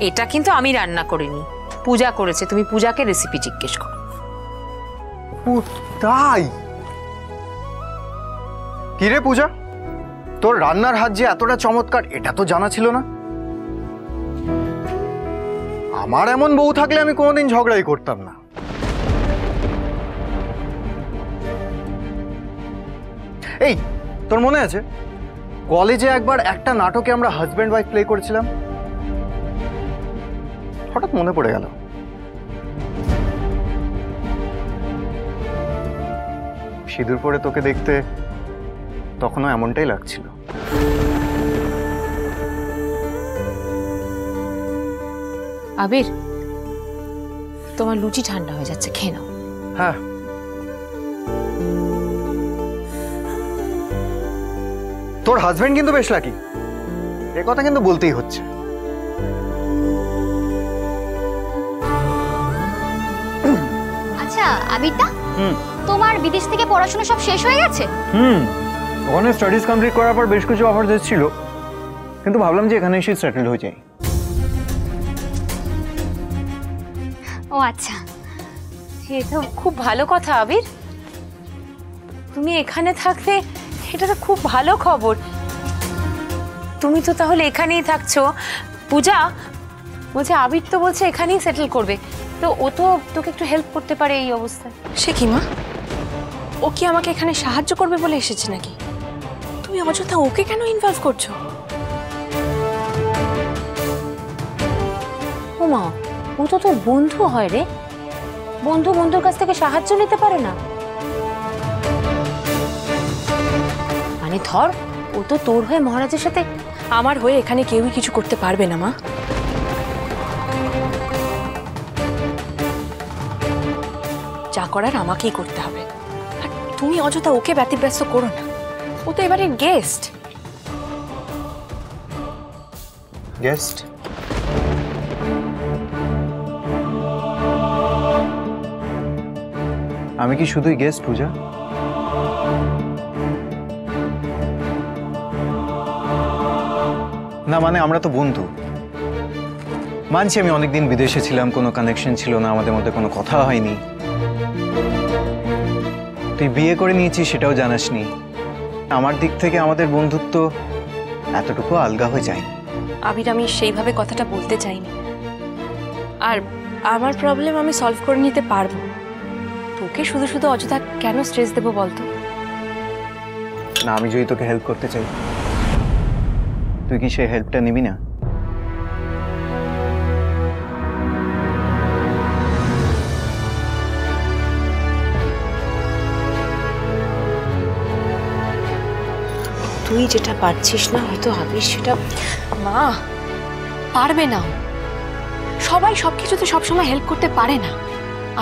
এটা কিন্তু আমি রান্না করিনি, পূজা করেছে। তুমি পূজাকে রেসিপি জিজ্ঞেস করো। ও তাই? কি রে পূজা, তোর রান্নার হাত যে এতটা চমৎকার এটা তো জানা ছিল না। আমার এমন বউ থাকলে আমি কোনোদিন ঝগড়াই করতাম না। এই তোর মনে আছে কলেজে একবার একটা নাটকে আমরা হাজব্যান্ড ওয়াইফ প্লে করেছিলাম? হঠাৎ মনে পড়ে গেল। সিঁদুর পরে তোকে দেখতে তখনও এমনটাই লাগছিল। আবির, তোমার লুচি ঠান্ডা হয়ে যাচ্ছে, খেয়ে নাও। হ্যাঁ, তোর হাজবেন্ড কিন্তু বেশ লাকি, এ কথা কিন্তু বলতেই হচ্ছে। আচ্ছা আবিরদা, তোমার বিদেশ থেকে পড়াশোনা সব শেষ হয়ে গেছে? ওখানে স্টাডিজ কমপ্লিট করার পর বেশ কিছু অফার এসেছিল, কিন্তু ভাবলাম যে এখানে এসে সেটেল হয়ে যাই। ও আচ্ছা, এটা খুব ভালো কথা আবির। তুমি এখানে থাকবে এটা তো খুব ভালো খবর। তুমি তো তাহলে এখানেই থাকছো। পূজা বলছে আবির তো বলছে এখানেই সেটেল করবে, তো ও তো তোকে একটু হেল্প করতে পারে এই অবস্থায়। সে কি মা, ও কি আমাকে এখানে সাহায্য করবে বলে এসেছে নাকি? তুমি অযথা ওকে কেন ইনভলভ করছো? ও মা, ও তো তোর বন্ধু হয় রে, বন্ধু বন্ধুর কাছ থেকে সাহায্য নিতে পারে না? মানে ধর, ও তো তোর হয়ে মহারাজের সাথে। আমার হয়ে এখানে কেউই কিছু করতে পারবে না মা। যা করার আমাকেই করতে হবে। আর তুমি অযথা ওকে ব্যতিব্যস্ত করো না, ও তো এবারে গেস্ট। গেস্ট? আমি কি শুধুই গেস্ট পূজা? না মানে আমরা তো বন্ধু। মানছি আমি অনেকদিন বিদেশে ছিলাম, কোনো কানেকশন ছিল না, আমাদের মধ্যে কোনো কথা হয়নি। তুই বিয়ে করে নিয়েছিস সেটাও জানাসনি। আমার দিক থেকে আমাদের বন্ধুত্ব এতটুকু আলগা হয়ে যায়। আবির, আমি সেইভাবে কথাটা বলতে চাইনি। আর আমার প্রবলেম আমি সলভ করে নিতে পারবো। তোকে শুধু শুধু অযথা কেন স্ট্রেস দেবো বলতো? না, আমি যদি তোকে হেল্প করতে চাই, তুই কি সেই হেল্পটা নিবি না? তুই যেটা পারছিস না হয়তো আবির সেটা। মা, পারবে না। সবাই সবকিছুতে সবসময় হেল্প করতে পারে না।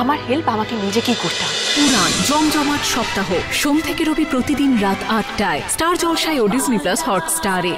আমার হেল্প আমাকে নিজেকেই করতে হবে। উড়ান জমজমাট সপ্তাহ, সোম থেকে রবি প্রতিদিন রাত ৮টায় স্টার জলসায় ও ডিজনি প্লাস হটস্টারে।